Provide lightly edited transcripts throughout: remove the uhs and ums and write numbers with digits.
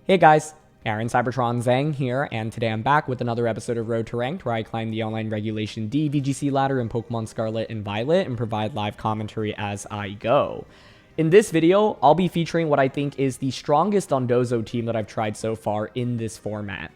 Hey guys, Aaron Cybertron Zhang here, and today I'm back with another episode of Road to Ranked, where I climb the online Regulation D VGC ladder in Pokemon Scarlet and Violet and provide live commentary as I go. In this video, I'll be featuring what I think is the strongest Dondozo team that I've tried so far in this format.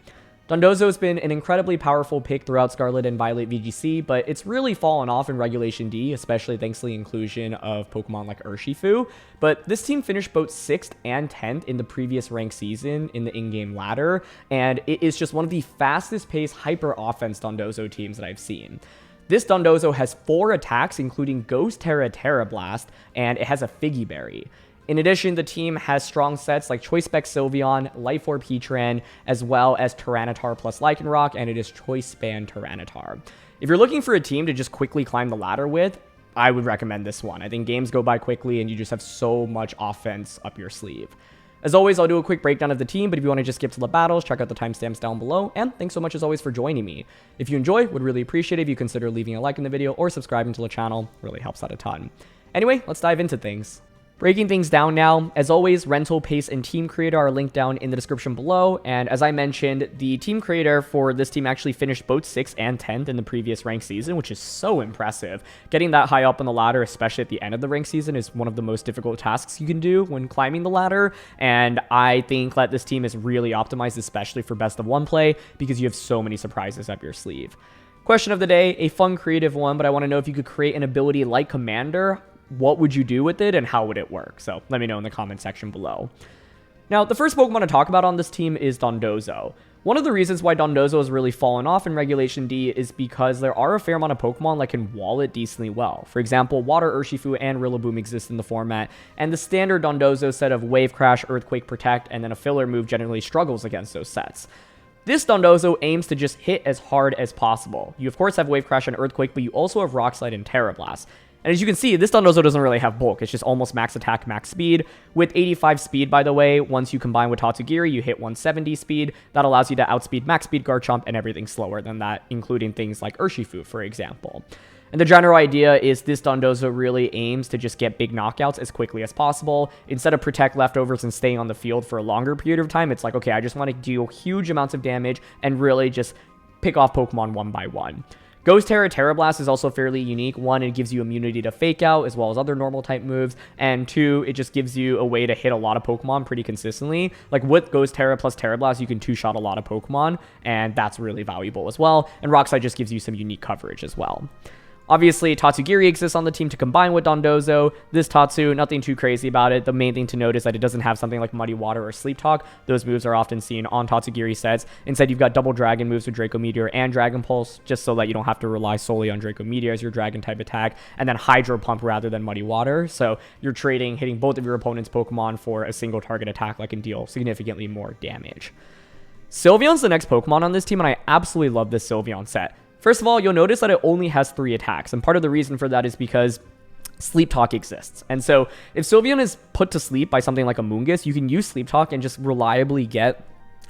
Dondozo has been an incredibly powerful pick throughout Scarlet and Violet VGC, but it's really fallen off in Regulation D, especially thanks to the inclusion of Pokemon like Urshifu. But this team finished both 6th and 10th in the previous ranked season in the in-game ladder, and it is just one of the fastest-paced hyper-offense Dondozo teams that I've seen. This Dondozo has 4 attacks, including Ghost Tera Blast, and it has a Figy Berry. In addition, the team has strong sets like Choice Specs Sylveon, Orb Heatran, as well as Tyranitar plus Lyanroc, and it is Choice Span Tyranitar. If you're looking for a team to just quickly climb the ladder with, I would recommend this one. I think games go by quickly and you just have so much offense up your sleeve. As always, I'll do a quick breakdown of the team, but if you want to just skip to the battles, check out the timestamps down below, and thanks so much as always for joining me. If you enjoy, would really appreciate it if you consider leaving a like in the video or subscribing to the channel. It really helps out a ton. Anyway, let's dive into things. Breaking things down now, as always, rental, pace, and team creator are linked down in the description below, and as I mentioned, the team creator for this team actually finished both 6th and 10th in the previous ranked season, which is so impressive. Getting that high up on the ladder, especially at the end of the ranked season, is one of the most difficult tasks you can do when climbing the ladder, and I think that this team is really optimized, especially for best of one play, because you have so many surprises up your sleeve. Question of the day, a fun creative one, but I want to know if you could create an ability like Commander. What would you do with it and how would it work? So let me know in the comment section below. Now, the first Pokemon to talk about on this team is Dondozo. One of the reasons why Dondozo has really fallen off in Regulation D is because there are a fair amount of Pokemon that can wall it decently well. For example, Water Urshifu and Rillaboom exist in the format, and the standard Dondozo set of Wave Crash, Earthquake, Protect, and then a filler move generally struggles against those sets. This Dondozo aims to just hit as hard as possible. You of course have Wave Crash and Earthquake, but you also have Rock Slide and Tera Blast. And as you can see, this Dondozo doesn't really have bulk. It's just almost max attack, max speed. With 85 speed, by the way, once you combine with Tatsugiri, you hit 170 speed. That allows you to outspeed max speed Garchomp and everything slower than that, including things like Urshifu, for example. And the general idea is this Dondozo really aims to just get big knockouts as quickly as possible. Instead of protect leftovers and staying on the field for a longer period of time, it's like, okay, I just want to deal huge amounts of damage and really just pick off Pokemon one by one. Ghost Tera Blast is also fairly unique. 1, it gives you immunity to Fake Out as well as other normal type moves, and 2, it just gives you a way to hit a lot of Pokemon pretty consistently. Like with Ghost Tera plus Tera Blast, you can 2-shot a lot of Pokemon, and that's really valuable as well. And Rock Slide just gives you some unique coverage as well. Obviously, Tatsugiri exists on the team to combine with Dondozo. This Tatsu, nothing too crazy about it. The main thing to note is that it doesn't have something like Muddy Water or Sleep Talk. Those moves are often seen on Tatsugiri sets. Instead, you've got double Dragon moves with Draco Meteor and Dragon Pulse, just so that you don't have to rely solely on Draco Meteor as your Dragon-type attack, and then Hydro Pump rather than Muddy Water. So you're trading, hitting both of your opponent's Pokemon for a single target attack that can deal significantly more damage. Sylveon's the next Pokemon on this team, and I absolutely love this Sylveon set. First of all, you'll notice that it only has 3 attacks, and part of the reason for that is because Sleep Talk exists. And so if Sylveon is put to sleep by something like a Moongus, you can use Sleep Talk and just reliably get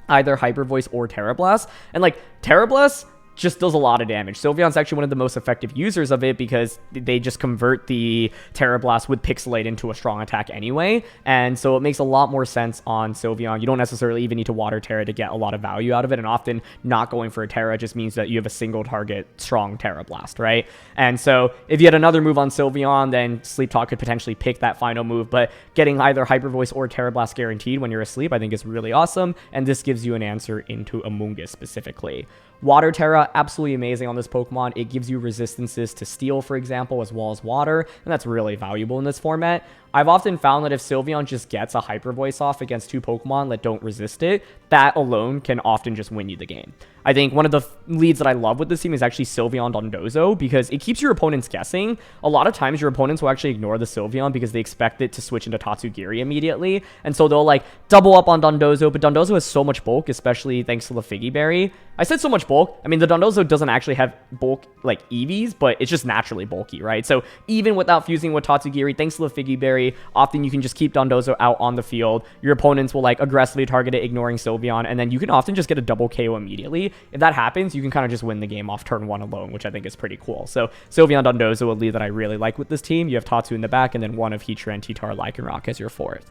either Hyper Voice or Tera Blast. And like Tera Blast just does a lot of damage. Sylveon's actually one of the most effective users of it because they just convert the Tera Blast with Pixelate into a strong attack anyway, and so it makes a lot more sense on Sylveon. You don't necessarily even need to Water Tera to get a lot of value out of it, and often not going for a Tera just means that you have a single target strong Tera Blast, right? And so if you had another move on Sylveon, then Sleep Talk could potentially pick that final move, but getting either Hyper Voice or Tera Blast guaranteed when you're asleep I think is really awesome, and this gives you an answer into a Moongus specifically. Water Tera, absolutely amazing on this Pokemon. It gives you resistances to Steel, for example, as well as Water, and that's really valuable in this format. I've often found that if Sylveon just gets a Hyper Voice off against 2 Pokemon that don't resist it, that alone can often just win you the game. I think one of the leads that I love with this team is actually Sylveon Dondozo, because it keeps your opponents guessing. A lot of times your opponents will actually ignore the Sylveon because they expect it to switch into Tatsugiri immediately, and so they'll like double up on Dondozo, but Dondozo has so much bulk, especially thanks to the Figy Berry. I said so much bulk. I mean, the Dondozo doesn't actually have bulk like Eevees, but it's just naturally bulky, right? So even without fusing with Tatsugiri, thanks to the Figy Berry, often you can just keep Dondozo out on the field. Your opponents will like aggressively target it, ignoring Sylveon, and then you can often just get a double KO immediately. If that happens, you can kind of just win the game off turn 1 alone, which I think is pretty cool. So Sylveon Dondozo, a lead that I really like with this team. You have Tatsu in the back, and then one of Heatran, Tyranitar Lyanroc as your 4th.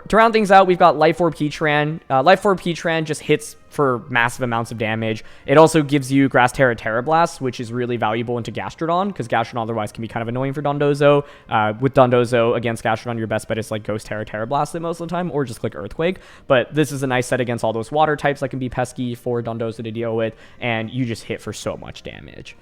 To round things out, we've got Life Orb Heatran. Life Orb Heatran just hits for massive amounts of damage. It also gives you Grass Tera Blast, which is really valuable into Gastrodon, because Gastrodon otherwise can be kind of annoying for Dondozo. With Dondozo against Gastrodon, your best bet is like Ghost Tera Blast it most of the time, or just click Earthquake. But this is a nice set against all those water types that can be pesky for Dondozo to deal with, and you just hit for so much damage.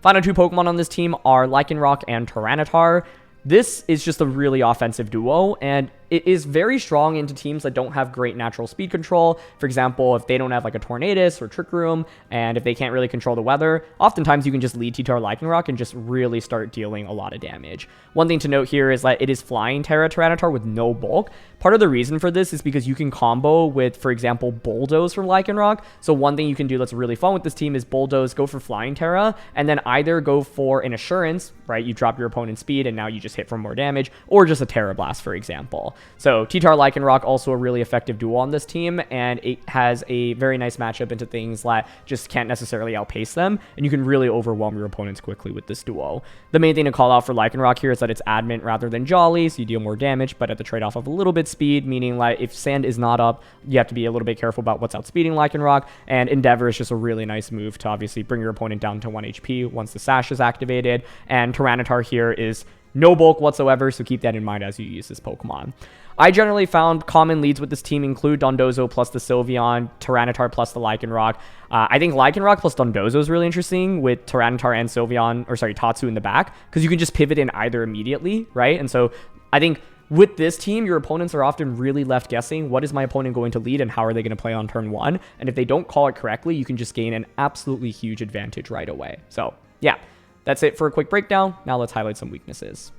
Final two Pokemon on this team are Lyanroc and Tyranitar. This is just a really offensive duo, and it is very strong into teams that don't have great natural speed control. For example, if they don't have like a Tornadus or Trick Room, and if they can't really control the weather, oftentimes you can just lead T-Tar Lyanroc and just really start dealing a lot of damage. One thing to note here is that it is Flying Tera Tyranitar with no bulk. Part of the reason for this is because you can combo with, for example, Bulldoze from Lyanroc. So one thing you can do that's really fun with this team is Bulldoze, go for Flying Tera, and then either go for an Assurance, right? You drop your opponent's speed, and now you just hit for more damage, or just a Tera Blast, for example. So T-Tar Lyanroc, also a really effective duo on this team, and it has a very nice matchup into things that just can't necessarily outpace them, and you can really overwhelm your opponents quickly with this duo. The main thing to call out for Lyanroc here is that it's Adamant rather than Jolly, so you deal more damage, but at the trade-off of a little bit speed, meaning like if Sand is not up, you have to be a little bit careful about what's outspeeding Lyanroc, and Endeavor is just a really nice move to obviously bring your opponent down to 1 HP once the Sash is activated, and Tyranitar here is no bulk whatsoever, so keep that in mind as you use this Pokemon. I generally found common leads with this team include Dondozo plus the Sylveon, Tyranitar plus the Lyanroc. I think Lyanroc plus Dondozo is really interesting with Tyranitar and Sylveon, or sorry, Tatsu in the back, because you can just pivot in either immediately, right? And so I think with this team, your opponents are often really left guessing, what is my opponent going to lead and how are they going to play on turn 1? And if they don't call it correctly, you can just gain an absolutely huge advantage right away. So yeah, that's it for a quick breakdown. Now let's highlight some weaknesses.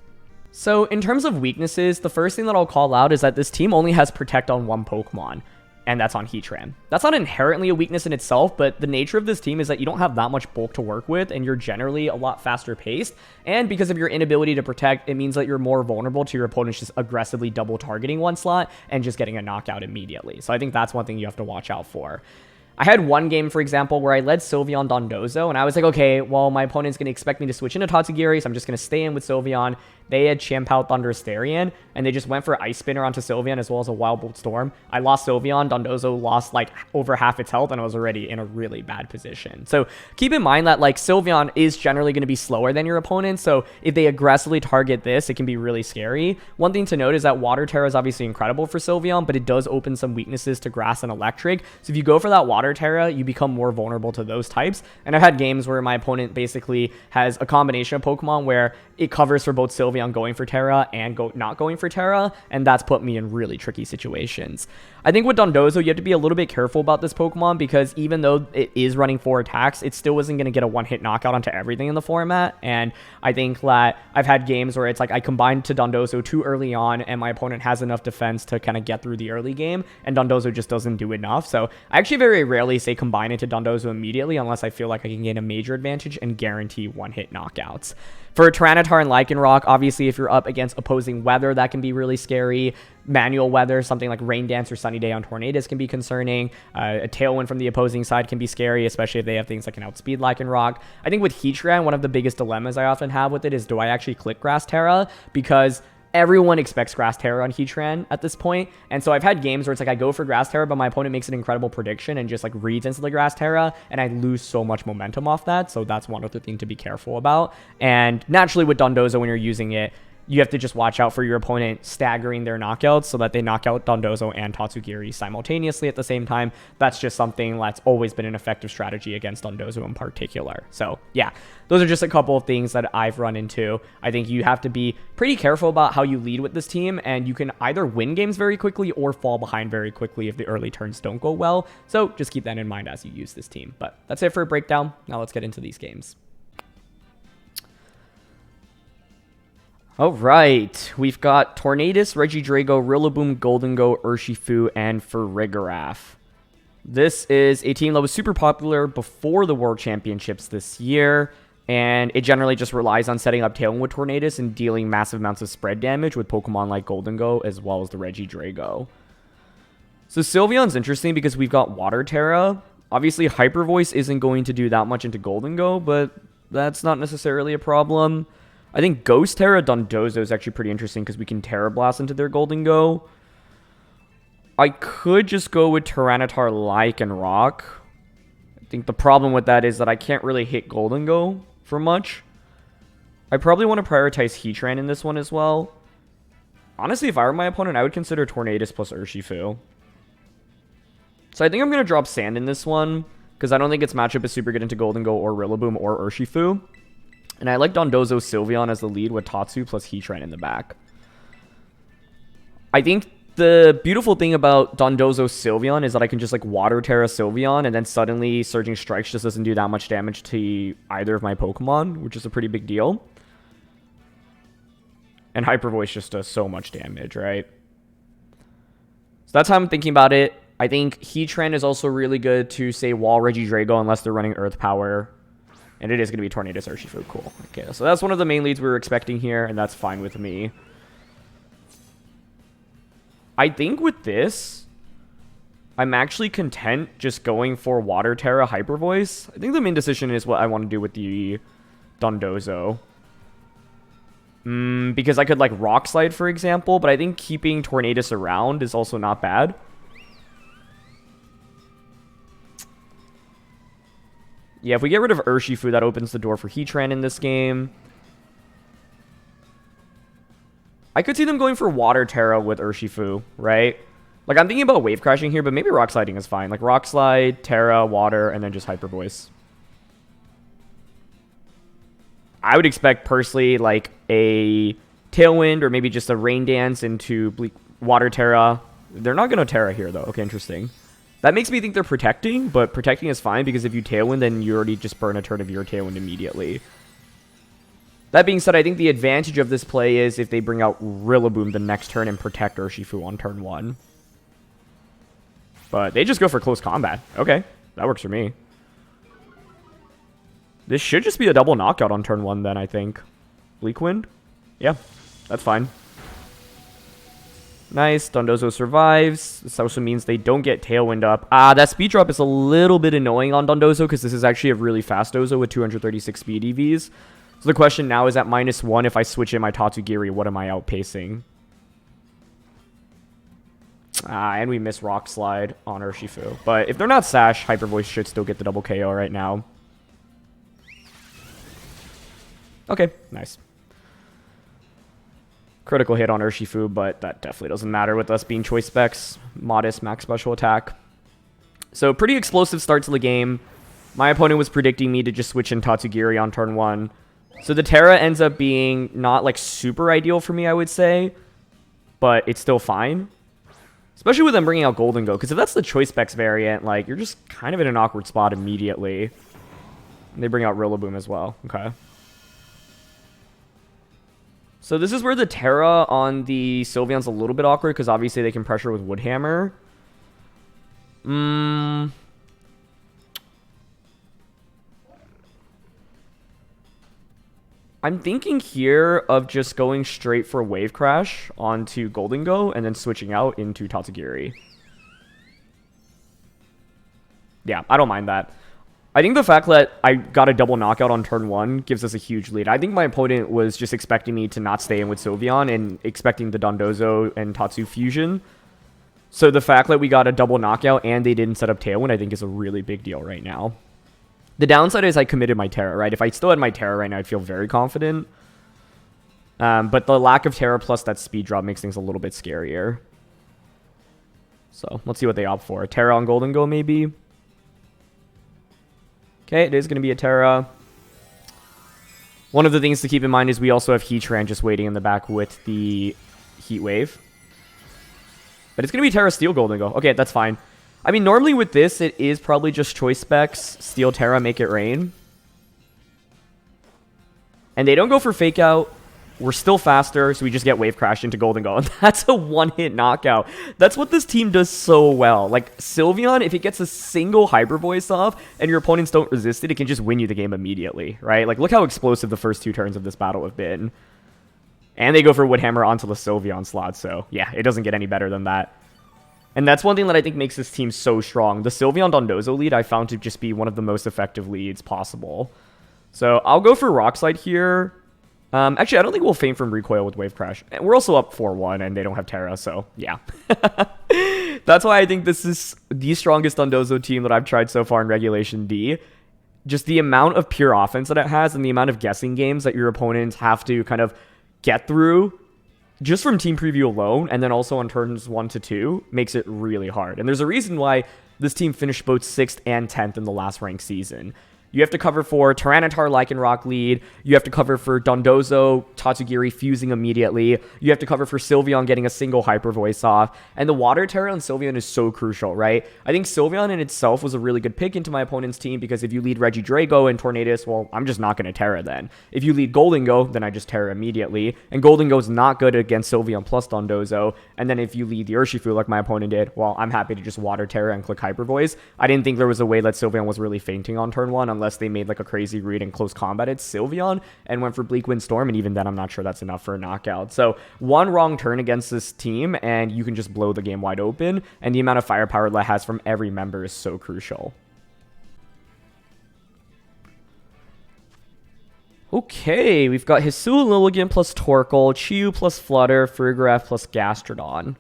So in terms of weaknesses, the first thing that I'll call out is that this team only has Protect on one Pokemon, and that's on Heatran. That's not inherently a weakness in itself, but the nature of this team is that you don't have that much bulk to work with, and you're generally a lot faster paced, and because of your inability to protect, it means that you're more vulnerable to your opponents just aggressively double targeting one slot and just getting a knockout immediately. So I think that's one thing you have to watch out for. I had one game, for example, where I led Sylveon Dondozo, and I was like, okay, well, my opponent's going to expect me to switch into Tatsugiri, so I'm just going to stay in with Sylveon. They had Champao Thunderous Therian, and they just went for Ice Spinner onto Sylveon as well as a Wild Bolt Storm. I lost Sylveon, Dondozo lost like over half its health, and I was already in a really bad position. So keep in mind that like Sylveon is generally going to be slower than your opponent, so if they aggressively target this, it can be really scary. One thing to note is that Water Tera is obviously incredible for Sylveon, but it does open some weaknesses to Grass and Electric. So if you go for that Water Tera, you become more vulnerable to those types. And I've had games where my opponent basically has a combination of Pokemon where it covers for both Sylveon going for Tera and not going for Tera, and that's put me in really tricky situations. I think with Dondozo, you have to be a little bit careful about this Pokemon because even though it is running 4 attacks, it still isn't going to get a one-hit knockout onto everything in the format, and I think that I've had games where it's like I combined to Dondozo too early on, and my opponent has enough defense to kind of get through the early game, and Dondozo just doesn't do enough. So I actually very rarely say combine it to Dondozo immediately unless I feel like I can gain a major advantage and guarantee one-hit knockouts. For Tyranitar and Lyanroc, obviously if you're up against opposing weather, that can be really scary. Manual weather, something like Rain Dance or Sunny Day on Tornadus can be concerning. A Tailwind from the opposing side can be scary, especially if they have things like an outspeed Lyanroc. I think with Heatran, one of the biggest dilemmas I often have with it is, do I actually click Grass Tera? Because everyone expects Grass Tera on Heatran at this point, and so I've had games where it's like I go for Grass Tera, but my opponent makes an incredible prediction and just like reads into the Grass Tera, and I lose so much momentum off that, so that's one other thing to be careful about. And naturally with Dondozo, when you're using it, you have to just watch out for your opponent staggering their knockouts so that they knock out Dondozo and Tatsugiri simultaneously at the same time. That's just something that's always been an effective strategy against Dondozo in particular. So yeah, those are just a couple of things that I've run into. I think you have to be pretty careful about how you lead with this team, and you can either win games very quickly or fall behind very quickly if the early turns don't go well. So just keep that in mind as you use this team. But that's it for a breakdown. Now let's get into these games. All right, we've got Tornadus, Regidrago, Rillaboom, Goldengo, Urshifu, and Farigiraf. This is a team that was super popular before the World Championships this year, and it generally just relies on setting up Tailwind with Tornadus and dealing massive amounts of spread damage with Pokemon like Goldengo as well as the Regidrago. So Sylveon's interesting because we've got Water Tera. Obviously, Hyper Voice isn't going to do that much into Goldengo, but that's not necessarily a problem. I think Ghost Tera Dondozo is actually pretty interesting because we can Tera Blast into their Goldengo. I could just go with Tyranitar Lyanroc. I think the problem with that is that I can't really hit Golden Go for much. I probably want to prioritize Heatran in this one as well. Honestly, if I were my opponent, I would consider Tornadus plus Urshifu. So I think I'm going to drop Sand in this one, because I don't think its matchup is super good into Golden Go or Rillaboom or Urshifu. And I like Dondozo Sylveon as the lead with Tatsu plus Heatran in the back. I think the beautiful thing about Dondozo Sylveon is that I can just like Water Tera Sylveon, and then suddenly Surging Strikes just doesn't do that much damage to either of my Pokemon, which is a pretty big deal. And Hyper Voice just does so much damage, right? So that's how I'm thinking about it. I think Heatran is also really good to, say, wall Regidrago unless they're running Earth Power. And it is going to be Tornadus Urshifu. Cool. Okay, so that's one of the main leads we were expecting here, and that's fine with me. I think with this, I'm actually content just going for Water Tera Hyper Voice. I think the main decision is what I want to do with the Dondozo. Because I could like Rock Slide, for example, but I think keeping Tornadus around is also not bad. Yeah, if we get rid of Urshifu, that opens the door for Heatran in this game. I could see them going for Water Tera with Urshifu, right? Like, I'm thinking about Wave Crashing here, but maybe Rock Sliding is fine. Like, Rock Slide, Tera, Water, and then just Hyper Voice. I would expect, personally, like, a Tailwind or maybe just a Rain Dance into Water Tera. They're not going to Tera here, though. Okay, interesting. That makes me think they're protecting, but protecting is fine because if you Tailwind, then you already just burn a turn of your Tailwind immediately. That being said, I think the advantage of this play is if they bring out Rillaboom the next turn and protect Urshifu on turn 1. But they just go for close combat. Okay, that works for me. This should just be a double knockout on turn 1 then, I think. Bleak Wind? Yeah, that's fine. Nice, Dondozo survives. This also means they don't get Tailwind up. That speed drop is a little bit annoying on Dondozo because this is actually a really fast Dozo with 236 speed EVs. So the question now is at -1, if I switch in my Tatsugiri, what am I outpacing? And we miss Rock Slide on Urshifu. But if they're not Sash, Hyper Voice should still get the double KO right now. Okay, nice. Critical hit on Urshifu, but that definitely doesn't matter with us being Choice Specs. Modest max special attack. So pretty explosive start to the game. My opponent was predicting me to just switch in Tatsugiri on turn 1. So the Tera ends up being not like super ideal for me, I would say. But it's still fine. Especially with them bringing out Golden Go. Because if that's the Choice Specs variant, like you're just kind of in an awkward spot immediately. And they bring out Rillaboom as well. Okay. So this is where the Tera on the Sylveon's a little bit awkward, because obviously they can pressure with Wood Hammer. I'm thinking here of just going straight for Wave Crash onto Golden Go, and then switching out into Tatsugiri. Yeah, I don't mind that. I think the fact that I got a double knockout on turn 1 gives us a huge lead. I think my opponent was just expecting me to not stay in with Sylveon and expecting the Dondozo and Tatsu fusion. So the fact that we got a double knockout and they didn't set up Tailwind, I think is a really big deal right now. The downside is I committed my Tera, right? If I still had my Tera right now, I'd feel very confident. But the lack of Tera plus that speed drop makes things a little bit scarier. So let's see what they opt for. Tera on Golden Go, maybe? Okay, it is going to be a Tera. One of the things to keep in mind is we also have Heatran just waiting in the back with the Heat Wave. But it's going to be Tera Steel Golden Go. Okay, that's fine. I mean, normally with this, it is probably just Choice Specs, Steel Tera, Make It Rain. And they don't go for Fake Out. We're still faster, so we just get Wave Crash into Golden Go. And that's a one-hit knockout. That's what this team does so well. Like, Sylveon, if it gets a single Hyper Voice off and your opponents don't resist it, it can just win you the game immediately, right? Like, look how explosive the first 2 turns of this battle have been. And they go for Wood Hammer onto the Sylveon slot, so yeah, it doesn't get any better than that. And that's one thing that I think makes this team so strong. The Sylveon Dondozo lead I found to just be one of the most effective leads possible. So I'll go for Rock Slide here. Actually, I don't think we'll feign from Recoil with Wave Crash. And we're also up 4-1, and they don't have Tera, so yeah. That's why I think this is the strongest Dondozo team that I've tried so far in Regulation D. Just the amount of pure offense that it has and the amount of guessing games that your opponents have to kind of get through just from team preview alone, and then also on turns 1 to 2, makes it really hard. And there's a reason why this team finished both 6th and 10th in the last ranked season. You have to cover for Tyranitar Lyanroc lead. You have to cover for Dondozo, Tatsugiri fusing immediately. You have to cover for Sylveon getting a single Hyper Voice off. And the Water Tera on Sylveon is so crucial, right? I think Sylveon in itself was a really good pick into my opponent's team because if you lead Regidrago and Tornadus, well, I'm just not going to Tera then. If you lead Gholdengo, then I just Tera immediately. And Gholdengo is not good against Sylveon plus Dondozo. And then if you lead the Urshifu like my opponent did, well, I'm happy to just Water Tera and click Hyper Voice. I didn't think there was a way that Sylveon was really fainting on turn 1 unless they made like a crazy read in close combat at Sylveon and went for Bleak Wind Storm, and even then I'm not sure that's enough for a knockout. So one wrong turn against this team and you can just blow the game wide open, and the amount of firepower that it has from every member is so crucial. Okay, we've got Hisuian Lilligant plus Torkoal, Chi-Yu plus Flutter, Farigiraf plus Gastrodon.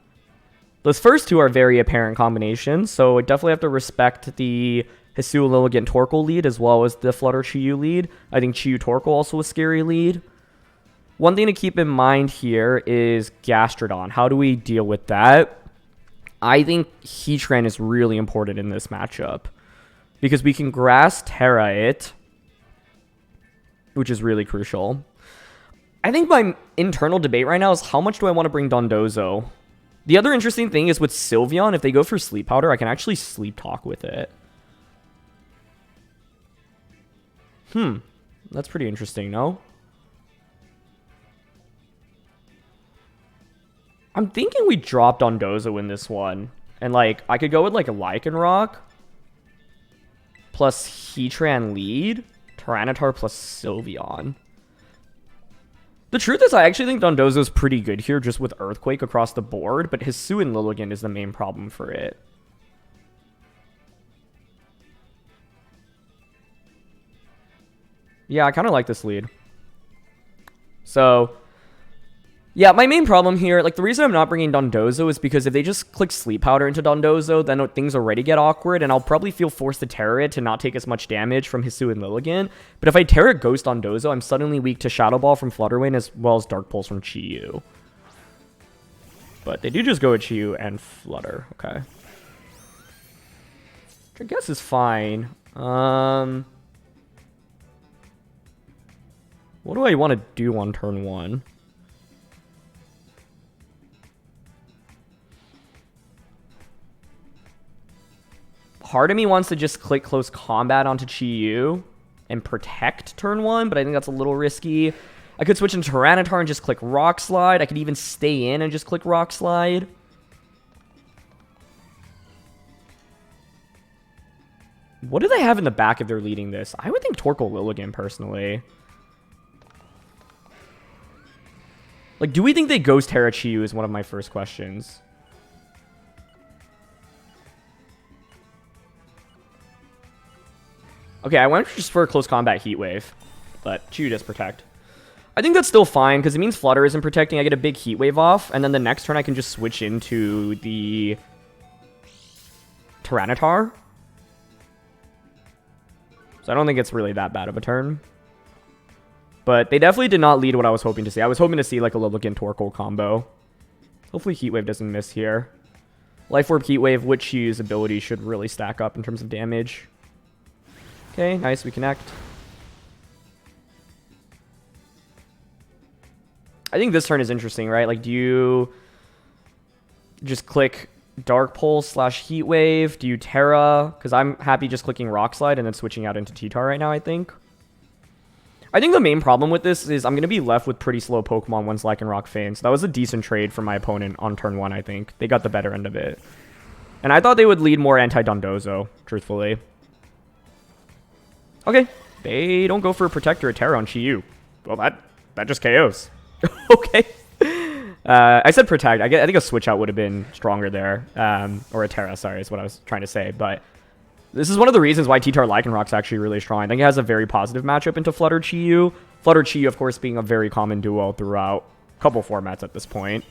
Those first two are very apparent combinations, so I definitely have to respect the Hisuian Lilligant Torkoal lead as well as the Flutter Chi-Yu lead. I think Chi-Yu Torkoal also a scary lead. One thing to keep in mind here is Gastrodon. How do we deal with that? I think Heatran is really important in this matchup because we can Grass Tera it, which is really crucial. I think my internal debate right now is how much do I want to bring Dondozo? The other interesting thing is with Sylveon, if they go for Sleep Powder, I can actually Sleep Talk with it. That's pretty interesting, no? I'm thinking we drop Dondozo in this one. And, like, I could go with, like, a Lycanroc plus Heatran lead, Tyranitar plus Sylveon. The truth is, I actually think Dondozo is pretty good here just with Earthquake across the board, but Hisuian Lilligant is the main problem for it. Yeah, I kind of like this lead. So, yeah, my main problem here, like, the reason I'm not bringing Dondozo is because if they just click Sleep Powder into Dondozo, then things already get awkward, and I'll probably feel forced to Tera it to not take as much damage from Hisuian Lilligant. But if I Tera Ghost Dondozo, I'm suddenly weak to Shadow Ball from Flutterwing as well as Dark Pulse from Chi-Yu. But they do just go with Chi-Yu and Flutter, okay. Which I guess is fine. What do I want to do on turn 1? Part of me wants to just click Close Combat onto Chi-Yu and protect turn 1, but I think that's a little risky. I could switch into Tyranitar and just click Rock Slide. I could even stay in and just click Rock Slide. What do they have in the back if they're leading this? I would think Torkoal Lilligant, personally. Like, do we think they Ghost Tera Chi-Yu is one of my first questions. Okay, I went just for a Close Combat Heat Wave, but Chi-Yu does protect. I think that's still fine, because it means Flutter isn't protecting. I get a big Heat Wave off, and then the next turn I can just switch into the Tyranitar. So I don't think it's really that bad of a turn. But they definitely did not lead what I was hoping to see. I was hoping to see like a Lilligant Torkoal combo. Hopefully Heat Wave doesn't miss here. Life Orb Heat Wave, which Chi-Yu's ability should really stack up in terms of damage. Okay, nice, we connect. I think this turn is interesting, right? Like, do you just click Dark Pulse / Heat Wave? Do you Tera? Because I'm happy just clicking Rock Slide and then switching out into T-Tar right now, I think. I think the main problem with this is I'm going to be left with pretty slow Pokemon once Lycanroc faints. That was a decent trade for my opponent on turn 1, I think. They got the better end of it. And I thought they would lead more anti-Dondozo, truthfully. Okay, they don't go for a Protector or Tera on Chi-Yu. Well, that just KOs. Okay. I said Protect. I think a Switch Out would have been stronger there. Or a Tera, sorry, is what I was trying to say. But this is one of the reasons why T-Tar Lycanroc's actually really strong. I think it has a very positive matchup into Flutter Chi-Yu. Flutter Chi-Yu, of course, being a very common duo throughout a couple formats at this point.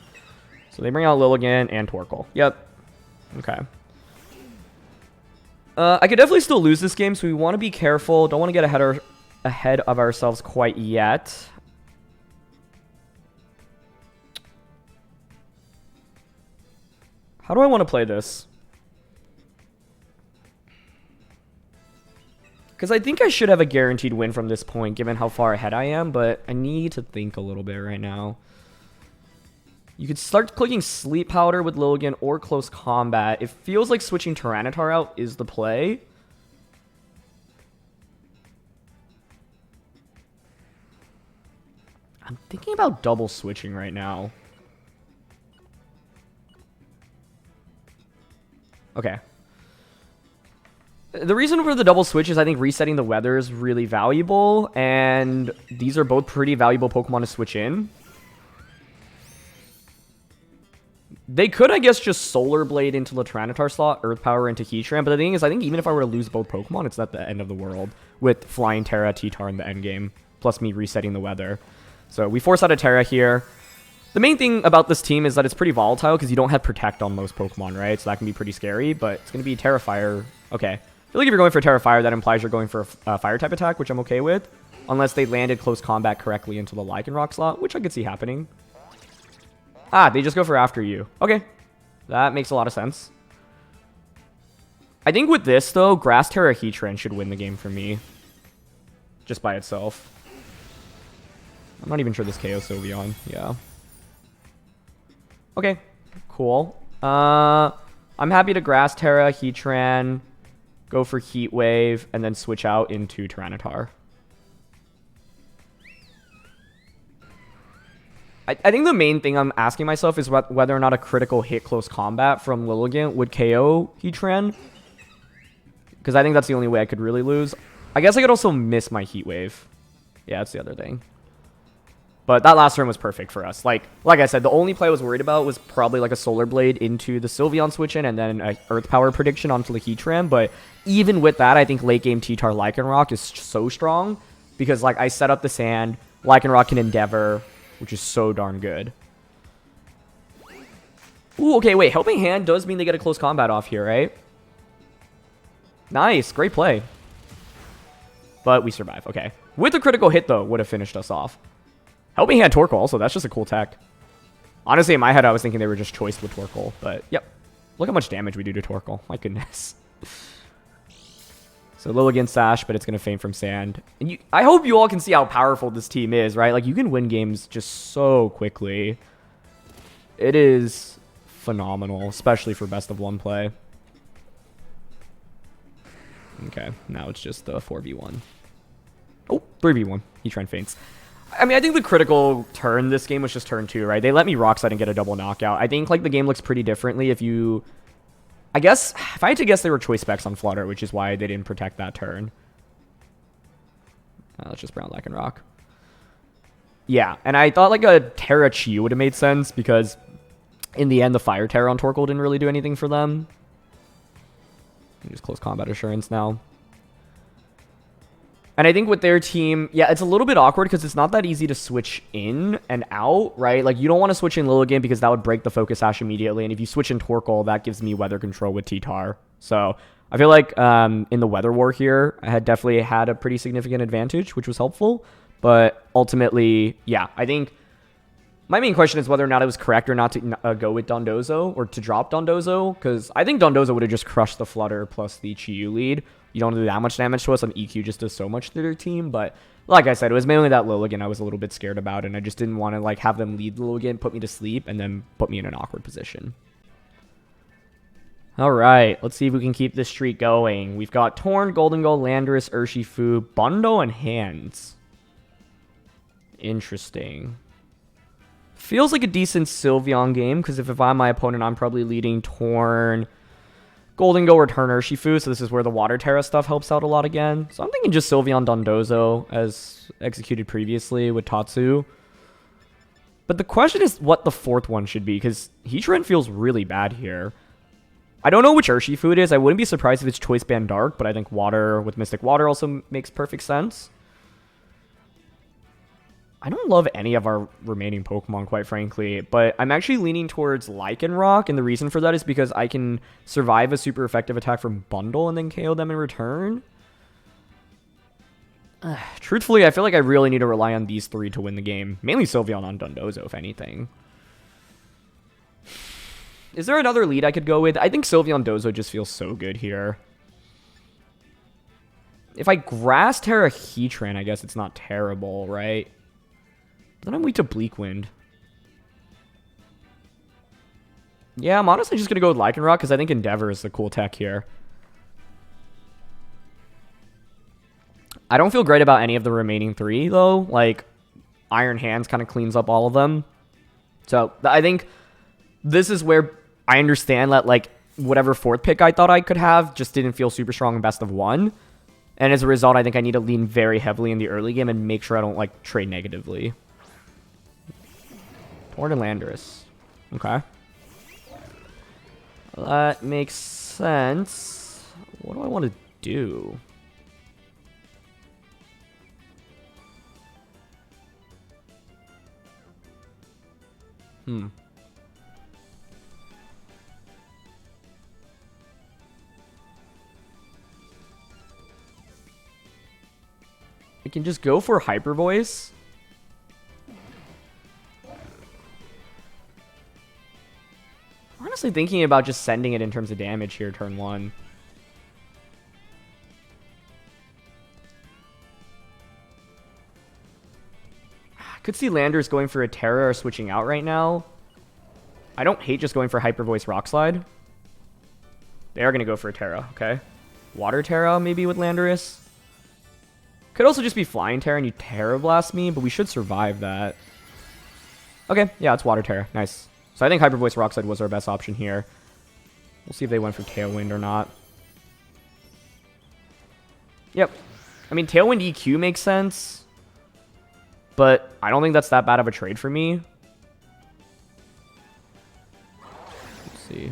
So they bring out Lilligant and Torkoal. Yep. Okay. I could definitely still lose this game, so we want to be careful. Don't want to get ahead of ourselves quite yet. How do I want to play this? Because I think I should have a guaranteed win from this point, given how far ahead I am, but I need to think a little bit right now. You could start clicking Sleep Powder with Lilligant or Close Combat. It feels like switching Tyranitar out is the play. I'm thinking about double switching right now. Okay. The reason for the double switch is I think resetting the weather is really valuable, and these are both pretty valuable Pokemon to switch in. They could, I guess, just Solar Blade into the Tyranitar slot, Earth Power into Heatran, but the thing is, I think even if I were to lose both Pokemon, it's not the end of the world with Flying Terra, T-Tar in the endgame, plus me resetting the weather. So we force out a Terra here. The main thing about this team is that it's pretty volatile because you don't have Protect on most Pokemon, right? So that can be pretty scary, but it's going to be Terra Fire. Okay. I feel like if you're going for Terra Fire, that implies you're going for a Fire-type attack, which I'm okay with. Unless they landed Close Combat correctly into the Lycanroc slot, which I could see happening. Ah, they just go for After You. Okay. That makes a lot of sense. I think with this, though, Grass Terra Heatran should win the game for me. Just by itself. I'm not even sure this KO Sylveon. Yeah. Okay, cool. I'm happy to Grass Terra, Heatran, go for Heat Wave, and then switch out into Tyranitar. I think the main thing I'm asking myself is whether or not a critical hit Close Combat from Lilligant would KO Heatran. Because I think that's the only way I could really lose. I guess I could also miss my Heat Wave. Yeah, that's the other thing. But that last turn was perfect for us. Like I said, the only play I was worried about was probably like a Solar Blade into the Sylveon switch in and then an Earth Power prediction onto the Heatran. But even with that, I think late game T-Tar Lycanroc is so strong because like I set up the sand, Lycanroc can Endeavor, which is so darn good. Ooh, okay, wait. Helping Hand does mean they get a Close Combat off here, right? Nice. Great play. But we survive. Okay. With a critical hit, though, would have finished us off. Helping Hand Torkoal also, that's just a cool tech. Honestly, in my head, I was thinking they were just choiced with Torkoal, but yep. Look how much damage we do to Torkoal. My goodness. So Lilligant Sash, but it's going to faint from Sand. And I hope you all can see how powerful this team is, right? Like, you can win games just so quickly. It is phenomenal, especially for best of one play. Okay, now it's just the 4v1. Oh, 3v1. Heatran faints. I mean, I think the critical turn this game was just turn 2, right? They let me Rock Slide and get a double knockout. I think, like, the game looks pretty differently if you... I guess, if I had to guess, they were choice specs on Flutter, which is why they didn't protect that turn. Let's just Brown Lycanroc. Yeah, and I thought, like, a Terra Chi would have made sense because in the end, the Fire Terra on Torkoal didn't really do anything for them. Just Close Combat Assurance now. And I think with their team, yeah, it's a little bit awkward because it's not that easy to switch in and out, right? Like, you don't want to switch in Lilligant because that would break the Focus Sash immediately. And if you switch in Torkoal, that gives me Weather Control with T-Tar. So I feel like in the Weather War here, I had definitely had a pretty significant advantage, which was helpful. But ultimately, yeah, I think my main question is whether or not it was correct or not to go with Dondozo or to drop Dondozo. Because I think Dondozo would have just crushed the Flutter plus the Chi-Yu lead. You don't do that much damage to us, and EQ just does so much to their team. But like I said, it was mainly that Lilligant I was a little bit scared about, and I just didn't want to like have them lead Lilligant, put me to sleep, and then put me in an awkward position. All right, let's see if we can keep this streak going. We've got Torn, Golden Gull, Landorus, Urshifu, Bundo, and Hands. Interesting. Feels like a decent Sylveon game, because if I'm my opponent, I'm probably leading Torn, Golden Go, return Urshifu, so this is where the Water Terra stuff helps out a lot again. So I'm thinking just Sylveon Dondozo as executed previously with Tatsu. But the question is what the fourth one should be, because Heatran feels really bad here. I don't know which Urshifu it is. I wouldn't be surprised if it's Choice Band Dark, but I think Water with Mystic Water also makes perfect sense. I don't love any of our remaining Pokemon, quite frankly, but I'm actually leaning towards Lycanroc, and the reason for that is because I can survive a super effective attack from Bundle and then KO them in return. Truthfully, I feel like I really need to rely on these three to win the game. Mainly Sylveon on Dondozo, if anything. Is there another lead I could go with? I think Sylveon Dozo just feels so good here. If I Grass Tera Heatran, I guess it's not terrible, right? Then I'm weak to Bleak Wind. Yeah, I'm honestly just going to go with Lycanroc because I think Endeavor is the cool tech here. I don't feel great about any of the remaining three, though. Like, Iron Hands kind of cleans up all of them. So, I think this is where I understand that, like, whatever fourth pick I thought I could have just didn't feel super strong in best of one. And as a result, I think I need to lean very heavily in the early game and make sure I don't, like, trade negatively. Torn and Landorus. Okay. That makes sense. What do I want to do? I can just go for Hyper Voice. Honestly thinking about just sending it in terms of damage here turn one. I could see Landers going for a Terra or switching out right now. I don't hate just going for Hyper Voice Rock Slide. They are going to go for a Terra, okay. Water Terra maybe with Landorus. Could also just be Flying Terra and you Terra Blast me, but we should survive that. Okay, yeah, it's Water Terra. Nice. So I think Hyper Voice Rock Slide was our best option here. We'll see if they went for Tailwind or not. Yep. I mean, Tailwind EQ makes sense, but I don't think that's that bad of a trade for me. Let's see.